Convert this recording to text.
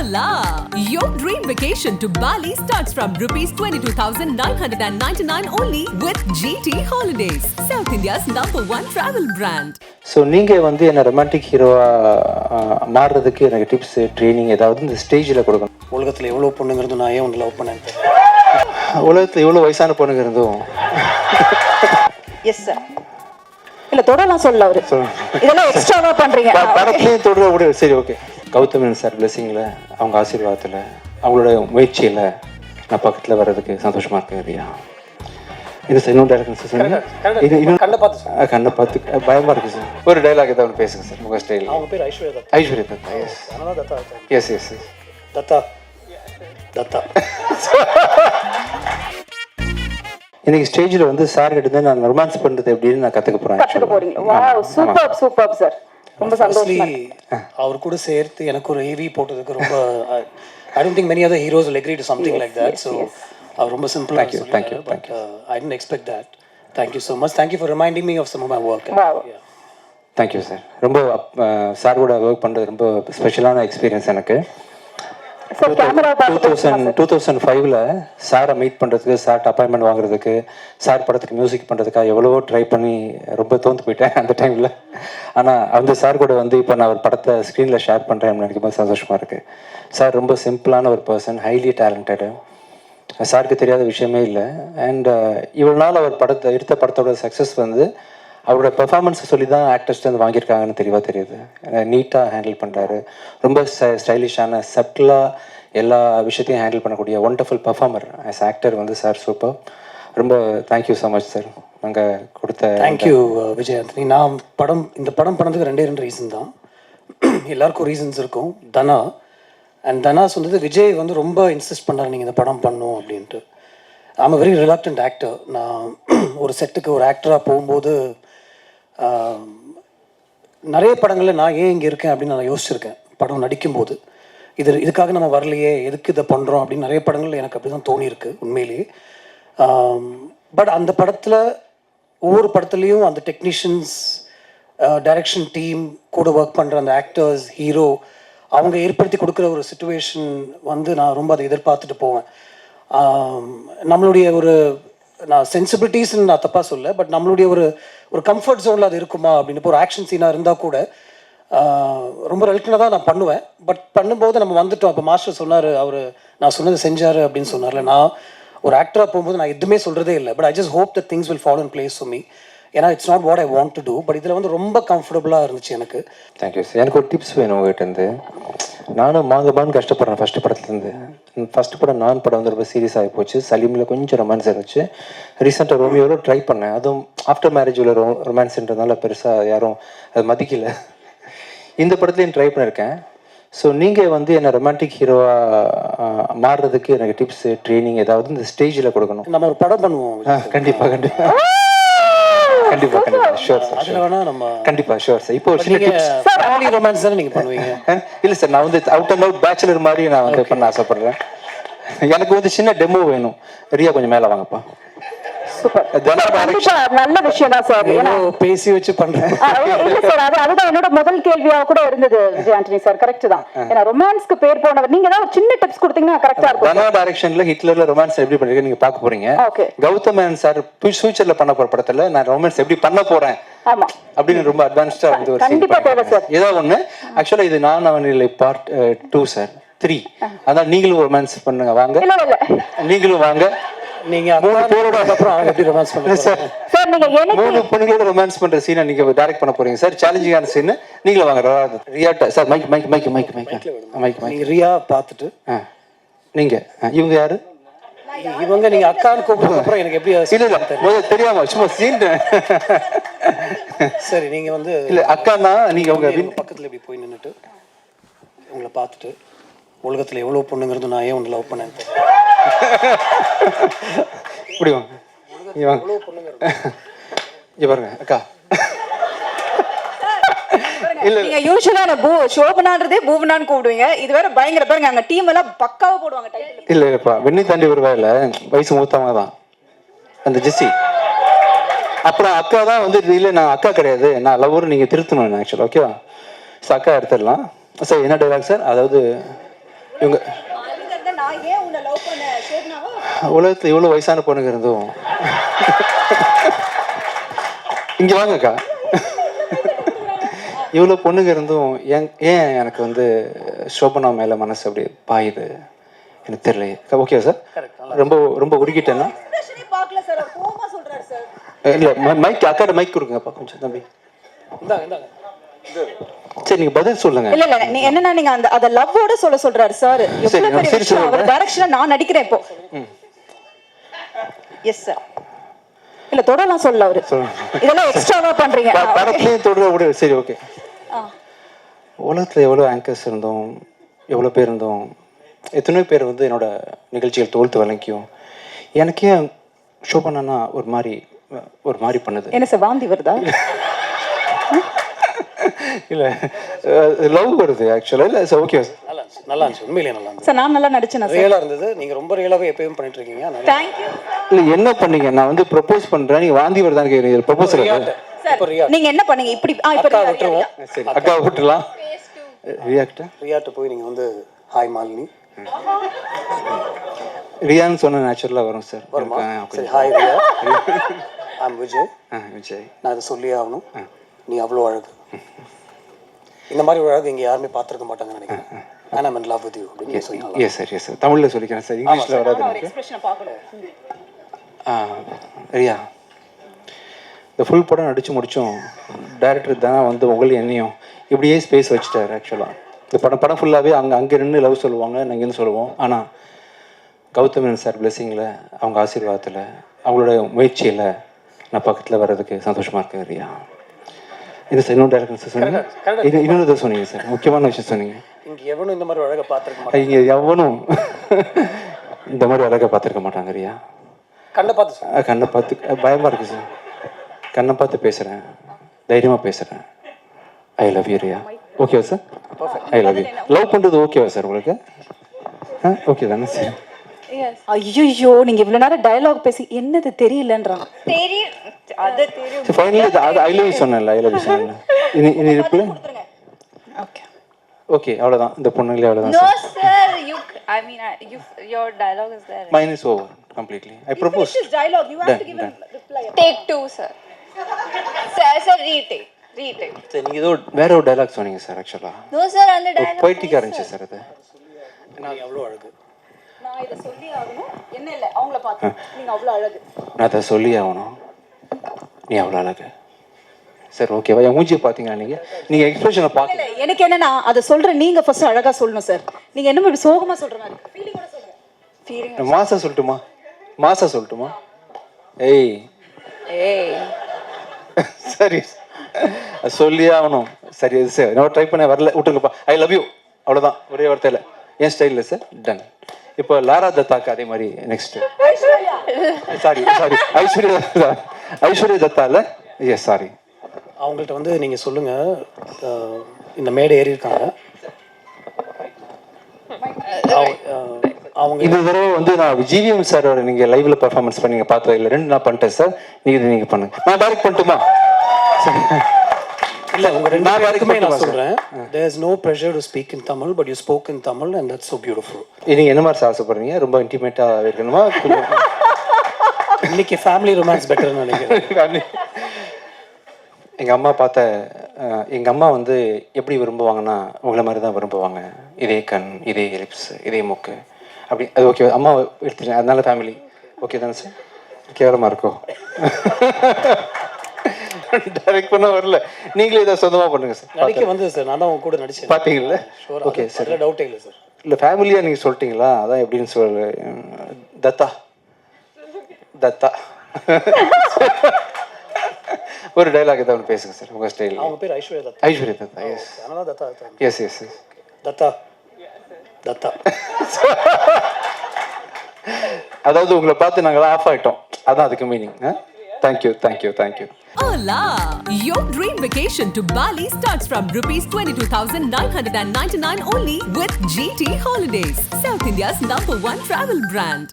Hola! Your dream vacation to Bali starts from rupees 22,999 only with GT Holidays, South India's #1 travel brand. So நீங்கள் வந்து என்ன romantic ஹீரோவாக மாறுறதுக்கு எனக்கு tips training ஏதாவது இந்த ஸ்டேஜில் கொடுக்கணும். உலகத்தில் எவ்வளோ பொண்ணுங்கிறது நான் ஏன் ஒன்று லவ் பண்ணேன். உலகத்தில் எவ்வளோ வயசான பொண்ணுங்க இருந்தும் எஸ் சார். இல்லை தொடலாம் சொல்ல அவரு இதெல்லாம் எக்ஸ்ட்ராவாக பண்ணுறீங்க. படத்துலேயும் தொடர கூட சரி ஓகே. கௌதமன் சார் பிளெஸிங்கில் அவங்க ஆசீர்வாதத்தில் அவங்களோட முயற்சியில் நான் பக்கத்தில் வர்றதுக்கு சந்தோஷமாக இருக்கேன். ரியா இது சார் இன்னொரு டைலாக் சார். இது இன்னும் கண்ணை பார்த்து பயமாக இருக்குது சார். ஒரு டைலாக் ஏதாவது ஒன்று பேசுங்க சார் உங்கள் ஸ்டைல். அவங்க பேர் Aishwarya Dutta. Aishwarya Dutta. Yes yes yes Dutta Dutta. இன்னைக்கு ஸ்டேஜில் வந்து சார் கிட்ட நான் ரொமான்ஸ் பண்ணுறது எப்படின்னு நான் கற்றுக்க போகிறேன். Wow super super sir. ரொம்ப சந்தோஷம். அவர் கூட சேர்த்து எனக்கு ஒரு ஏவி போட்டதுக்கு ரொம்ப I don't think many other heroes will agree to something like that. So அவர் ரொம்ப சிம்பிளா thank you. But I didn't expect that. Thank you so much. Thank you for reminding me of some of my work. Thank you sir. ரொம்ப sir கூட work பண்ணுறது ரொம்ப ஸ்பெஷலான experience எனக்கு. 2005 சாரை meet பண்ணுறதுக்கு, சார்ட் அப்பாயின்மெண்ட் வாங்குறதுக்கு, சார் படத்துக்கு மியூசிக் பண்ணுறதுக்காக எவ்வளவோ ட்ரை பண்ணி ரொம்ப தோந்து போயிட்டேன் அந்த டைமில். ஆனால் அந்த சார் கூட வந்து இப்போ நான் ஒரு படத்தை ஸ்க்ரீனில் ஷேர் பண்ணுறேன் நினைக்கும் போது சந்தோஷமாக இருக்குது. சார் ரொம்ப சிம்பிளான ஒரு பர்சன், ஹைலி டேலண்டடு. சாருக்கு தெரியாத விஷயமே இல்லை. அண்ட் இவ்வளோ நாள் அவர் எடுத்த படத்தோட சக்ஸஸ் வந்து அவரோட பெர்ஃபார்மன்ஸை சொல்லி தான் ஆக்டர்ஸ்ட்டு வந்து வாங்கியிருக்காங்கன்னு தெளிவாக தெரியுது. நீட்டாக ஹேண்டில் பண்ணுறாரு. ரொம்ப ஸ்டைலிஷான சப்டிலாக எல்லா விஷயத்தையும் ஹேண்டில் பண்ணக்கூடிய ஒண்டர்ஃபுல் பர்ஃபார்மர் ஆஸ் ஆக்டர் வந்து சார் சூப்பர். ரொம்ப தேங்க்யூ ஸோ மச் சார். நாங்கள் கொடுத்த தேங்க்யூ விஜயாந்தனி. நான் இந்த படம் பண்ணதுக்கு ரெண்டு ரீசன் தான். எல்லாருக்கும் ரீசன்ஸ் இருக்கும். தனா சொன்னது விஜய் வந்து ரொம்ப இன்சிஸ்ட் பண்ணார் நீங்கள் இந்த படம் பண்ணணும் அப்படின்ட்டு. I'm a very reluctant actor. நான் ஒரு செட்டுக்கு ஒரு ஆக்டராக போகும்போது நிறைய படங்களில் நான் ஏன் இங்கே இருக்கேன் அப்படின்னு நான் யோசிச்சிருக்கேன். படம் நடிக்கும்போது இதுக்காக நம்ம வரலையே, எதுக்கு இதை பண்ணுறோம் அப்படின்னு நிறைய படங்கள் எனக்கு அப்படி தான் தோணியிருக்கு உண்மையிலேயே. பட் அந்த படத்தில் ஒவ்வொரு படத்துலேயும் அந்த டெக்னீஷியன்ஸ், டைரக்ஷன் டீம், கூட ஒர்க் பண்ணுற அந்த ஆக்டர்ஸ், ஹீரோ, அவங்க ஏற்படுத்தி கொடுக்குற ஒரு சிச்சுவேஷன் வந்து நான் ரொம்ப அதை எதிர்பார்த்துட்டு போவேன். நம்மளுடைய ஒரு நான் சென்சிபிலிட்டிஸ்ன்னு நான் தப்பாக சொல்ல, பட் நம்மளுடைய ஒரு கம்ஃபர்ட் ஜோனில் அது இருக்குமா அப்படின்னு. இப்போ ஒரு ஆக்ஷன் சீனாக இருந்தால் கூட ரொம்ப ரெலக்டண்டாக தான் நான் பண்ணுவேன். பட் பண்ணும்போது நம்ம வந்துட்டோம். இப்போ மாஸ்டர் சொன்னார், நான் சொன்னது செஞ்சார் அப்படின்னு சொன்னார்ல. நான் ஒரு ஆக்டராக போகும்போது நான் எதுவுமே சொல்கிறதே இல்லை. But I just hope the things will fall in place for me. ஏன்னா it's not what I want to do. But இதில் வந்து ரொம்ப கம்ஃபர்டபுளாக இருந்துச்சு எனக்கு. Thank you sir. எனக்கு ஒரு டிப்ஸ் வேணும் உங்கள்கிட்டருந்து. நானும் மாங்கபான்னு கஷ்டப்படுறேன் ஃபஸ்ட்டு படத்துலேருந்து. ஃபஸ்ட்டு படம் நான் படம் வந்து ரொம்ப சீரியஸ் ஆகி போச்சு. சலீமில் கொஞ்சம் ரொமான்ஸ் இருந்துச்சு. ரீசெண்டாக ரோமியோவில் ட்ரை பண்ணேன். அதுவும் ஆஃப்டர் மேரேஜ் உள்ள ரொமான்ஸ்ன்றதுனால பெருசாக யாரும் அது மதிக்கலை. இந்த படத்துலையும் ட்ரை பண்ணியிருக்கேன். ஸோ நீங்கள் வந்து என்ன ரொமான்டிக் ஹீரோவாக மாறுறதுக்கு எனக்கு டிப்ஸ் ட்ரைனிங் ஏதாவது இந்த ஸ்டேஜில் கொடுக்கணும். நம்ம ஒரு படம் பண்ணுவோம். கண்டிப்பாக ஷூர் சார். அதில் வேணா நம்ம கண்டிப்பாக ஷூர் சார். இப்போ சின்ன டிப்ஸ். ஃபேமிலி ரொமான்ஸ் தானே நீங்கள் பண்ணுவீங்க? இல்லை சார், நான் வந்து அவுட் அண்ட் அவுட் பேச்சுலர் மாதிரி நான் வந்து பண்ண ஆசைப்படுறேன். எனக்கு வந்து சின்ன டெமோ வேணும். ரியா கொஞ்சம் மேலே வாங்கப்பா. நல்ல விஷயம் தான் சார். பேசி வச்சு பண்றேன். அதுதான் என்னோட முதல் கேள்வியாக கூட இருந்தது விஜய் ஆண்டனி சார். கரெக்ட் தான். ஏன்னா ரொமான்ஸ்க்கு பேர் போனவர் நீங்க தான். ஒரு சின்ன டிப்ஸ் கொடுத்தீங்கன்னா கரெக்டா இருக்கும். தனா டைரக்ஷன்ல ஹிட்லர்ல ரொமான்ஸ் எப்படி பண்ணிருக்கீங்க நீங்க பார்க்க போறீங்க. கௌதமன் சார் ஃபியூச்சர்ல பண்ண போற படத்துல நான் ரொமான்ஸ் எப்படி பண்ண போறேன் அப்படின்னு ரொம்ப அட்வான்ஸ்டா வந்து ஒரு கண்டிப்பா தேவை சார். ஏதோ ஒண்ணு. ஆக்சுவலா இது நான் அவனில்லை பார்ட் 2 சார் 3. அதான் நீங்களும் ரொமான்ஸ் பண்ணுங்க வாங்க. நீங்களும் வாங்க. நீங்க 3 பேரோட அப்புறம் எப்படி ரொமான்ஸ் பண்ணுவீங்க சார்? சார் நீங்க எனக்கு 3 பொண்ணுங்களோட ரொமான்ஸ் பண்ற சீனை நீங்க டைரக்ட் பண்ண போறீங்க சார். சேலஞ்சிங்கான சீன். நீங்களே வாங்க. ரியா சார் மைக் நீங்க ரியா பார்த்துட்டு நீங்க இவங்க யாரு? இவங்க நீங்க அக்கான்னு கூப்பிடுற அப்புறம் எனக்கு எப்படி இல்ல தெரியாம சும்மா சீன். சரி நீங்க வந்து இல்ல அக்கானா நீங்க உங்க பக்கத்துல இப்படி போய் நின்னுட்டு உங்களை பார்த்துட்டு உலகத்துல எவ்வளவு பொண்ணுங்கிறது நான் ஏன் ஒன்று லவ் பண்ணேன். இப்படி வாங்க. பாருங்க அக்கா. இல்ல நீங்க யூசுவலா ஷோபனான்றதே பூவனான்னு கூப்பிடுவீங்க. இது வேற பயங்கர பாருங்க. அங்க டீம் எல்லாம் பக்காவா போடுவாங்க டைட்டில். இல்லப்பா வெண்ணி தாண்டி வருவா இல்ல வயசு மூத்தவங்க தான் அந்த ஜெஸ்ஸி. அப்புறம் அக்கா தான் வந்து இல்லை நான் அக்கா கிடையாது நான் லவ்வர் நீங்கள் திருத்தணும் ஆக்சுவலாக. ஓகேவா? ஸோ அக்கா எடுத்துடலாம் சார். என்ன டைலாக் சார்? அதாவது இவங்க உலகத்தில் இவ்வளோ வயசான பொண்ணுங்க இருந்தும் இங்கே வாங்கக்கா, இவ்வளோ பொண்ணுங்க இருந்தும் ஏன் எனக்கு வந்து சோபனா மேலே மனசு அப்படி பாயுது எனக்கு தெரியலையே. ஓகே சார், ரொம்ப ரொம்ப உருகிட்டேன்னா இல்லை மைக் அக்காட மைக் கொடுங்கப்பா கொஞ்சம் தம்பி. சரி நீங்க பதில் சொல்லுங்க. இல்ல நீ என்னன்னா நீங்க அந்த அத லவ்வோட சொல்றாரு சார். எவ்வளவு பெரிய விஷயம், அவர் டைரக்ஷனா நான் நடிக்கிறேன் இப்போ. Yes sir. இல்ல தொடலாம் சொல்ல அவரு. இதெல்லாம் எக்ஸ்ட்ராவா பண்றீங்க. படத்துலயே தொடர விடு. சரி ஓகே. உலகத்துல எவ்வளவு ஆங்கர்ஸ் இருந்தோம், எவ்வளவு பேர் இருந்தோம், எத்தனை பேர் வந்து என்னோட நிகழ்ச்சிகள் தோல்த்து வழங்கியும் எனக்கே ஷோபனா ஒரு மாதிரி பண்ணுது. என்ன சார் வாந்தி வருதா? இல்ல லவ் வருது ஆக்சுவலா. இல்ல சார் ஓகே நல்லா இருந்துச்சு, உண்மையிலேயே நல்லா இருந்துச்சு சார். நான் நல்லா நடிச்சேன் சார். ரியலா இருந்தது. நீங்க ரொம்ப ரியலாவே எப்பவும் பண்ணிட்டு இருக்கீங்க. Thank you. இல்ல என்ன பண்ணீங்க? நான் வந்து ப்ரோபோஸ் பண்றேன், நீங்க வாந்தி வருதான்னு கேக்குறீங்க. ப்ரோபோசல் சார் நீங்க என்ன பண்ணீங்க? இப்படி அக்கா விட்டுருவோம். சரி அக்கா விட்டுறலாம். ரியாக்ட் போய் நீங்க வந்து ஹாய் மாலினி ரியான்னு சொன்ன நேச்சுரலா வரும் சார். சரி ஹாய் ரியா, ஐம் விஜய். விஜய், நான் இதை சொல்லியே ஆகணும். நீ அவ்வளோ அழகு. இந்த மாதிரி ஒரு அழகு இங்கே யாருமே பார்த்துருக்க மாட்டாங்கன்னு நினைக்கிறேன். And I'm in love with you அப்படின்னு சொல்லலாம். Yes sir yes sir. தமிழில் சொல்லிக்கிறேன் சார், இங்கிலீஷில் வராது எனக்கு. ரியா, இந்த ஃபுல் படம் நடித்து முடித்தோம். டைரக்டர் தானே வந்து உங்களையும் என்னையும் இப்படியே ஸ்பேஸ் வச்சுட்டார். ஆக்சுவலாக இந்த படம் ஃபுல்லாகவே அங்கே நின்று லவ் சொல்லுவாங்க, நாங்கள் இங்கேருந்து சொல்லுவோம். ஆனால் கௌதமன் சார் பிளெஸிங்கில், அவங்க ஆசீர்வாதத்தில், அவங்களோட முயற்சியில் நான் பக்கத்தில் வர்றதுக்கு சந்தோஷமாக இருக்கேன் ரியா. இது சார் இன்னொரு டைரக்டர் சார் சொன்னீங்க, இன்னொரு சொன்னீங்க சார், முக்கியமான விஷயம் சொன்னீங்க. இங்கே எவனும் இந்த மாதிரி அழகை பார்த்துருக்க மாட்டாங்க. இங்கே எவனும் இந்த மாதிரி அழகை பார்த்துருக்க மாட்டாங்க ரியா. கண்ணை பார்த்து பயமாக இருக்குது சார். கண்ணை பார்த்து பேசுகிறேன், தைரியமாக பேசுகிறேன். I love you Riya. ஓகேவா சார்? I love you. லவ் பண்ணுறது ஓகேவா சார் உங்களுக்கு? ஓகே தானே சார்? ஐயோ நீங்க இவ்வளவு நேரம் டயலாக் பேசி என்னது தெரியலன்றான். தெரியும் அது தெரியும். சரி ஃபைனலி ஐ லவ் யூ சொன்னேன்ல, ஐ லவ் யூ சொன்னேன்ல. இனி ரிப்ளை ஓகே ஓகே அவ்வளவுதான். இந்த பொண்ணுங்களே அவ்வளவுதான். No sir, I mean your dialogue is there. Mine is over completely. I propose. This dialogue you have to give a reply. Take 2 sir. Sir retake. சரி நீங்க ஏதோ வேற ஒரு டயலாக் சொன்னீங்க சார். ஆக்சுவலா No sir, அந்த dialogue பொய்ட்டிக்கா இருந்துச்சு sir. அது நான் எவ்வளோ அழகு. நான் இத சொல்லி ஆகணும். என்ன இல்ல அவங்கள பார்த்து நீங்க அவ்வளவு அழகு. நான் அதை சொல்லி ஆகணும், நீ அவ்வளோ அழகு சார். ஓகேவா? என் மூஞ்சியை பார்த்தீங்களா நீங்கள் எக்ஸ்பிரஷனை பார்க்கல. எனக்கு என்னன்னா அதை சொல்ற நீங்க ஃபர்ஸ்ட் அழகா சொல்லணும் சார். நீங்க என்ன இப்படி சோகமா சொல்ற மாதிரி ஃபீலிங்கோட சொல்லுங்க. ஃபீலிங் மாசா சொல்லட்டுமா? ஏய் சரி சொல்லியே ஆகணும். சரி இது சார் நான் ட்ரை பண்ண வரல, விட்டுருங்கப்பா. ஐ லவ் யூ அவ்வளோதான், ஒரே வார்த்தையில். என் ஸ்டைலில் சார் டன். இப்போ லாரா தத்தாக்கு அதே மாதிரி நெக்ஸ்ட். சாரி ஐஸ்வர்யா தத்தா இல்லை? Yes sorry. அவங்கள்ட்ட வந்து நீங்கள் சொல்லுங்கள், இந்த மேடை ஏறி இருக்காங்க. அவங்க இந்த தடவை வந்து நான் ஜிவிஎம் சாரோட நீங்கள் லைவ்ல பர்ஃபார்மன்ஸ் பண்ணி பார்த்தது இல்லை. 2 நான் பண்ணிட்டேன் சார். நீங்கள் பண்ணுங்க. நான் டைரக்ட் பண்ணட்டுமா? இல்ல உங்க ரெண்டு பேருக்குமே நான் சொல்றேன், there is no pressure to speak in Tamil but you spoke in Tamil and that's so beautiful. நீங்க என்ன மாதிரி ஆசைப்படுறீங்க? ரொம்ப இன்டிமேட்டா இருக்கணுமா? இன்னைக்கு ஃபேமிலி ரொமான்ஸ் பெட்டர்னு நினைக்கிறேன். எங்க அம்மா வந்து எப்படி விரும்புவாங்கன்னா உங்களை மாதிரி தான் விரும்புவாங்க. இதே கண், இதே லிப்ஸ், இதே மூக்கு அப்படி. அது ஓகே, அம்மா எடுத்துட்டேன், அதனால ஃபேமிலி ஓகே தானே சார்? கேவலமா இருக்கும். டைரக்ட் பண்ண வரல, நீங்களே இதை சொந்தமா பண்ணுங்க சார். நடிக்க வந்து சார் நான் தான் உங்க கூட நடிச்சேன். பாத்தீங்கல்ல? ஓகே சார், டவுட்டே இல்லை சார். இல்லை ஃபேமிலியாக நீங்கள் சொல்லிட்டீங்களா, அதான் எப்படின்னு சொல்லு. தத்தா ஒரு டைலாக் ஏதாவது பேசுங்க சார் உங்கள் ஸ்டைல். அவங்க பேர் ஐஸ்வர்யா தத்தா. ஐஸ்வர்யா தத்தா, எஸ். அதனால தத்தா. எஸ் தத்தா. அதாவது உங்களை பார்த்து நாங்கள் ஆஃப் ஆகிட்டோம், அதான் அதுக்கு meaning. Thank you. Hola! Your dream vacation to Bali starts from rupees 22,999 only with GT Holidays, South India's #1 travel brand.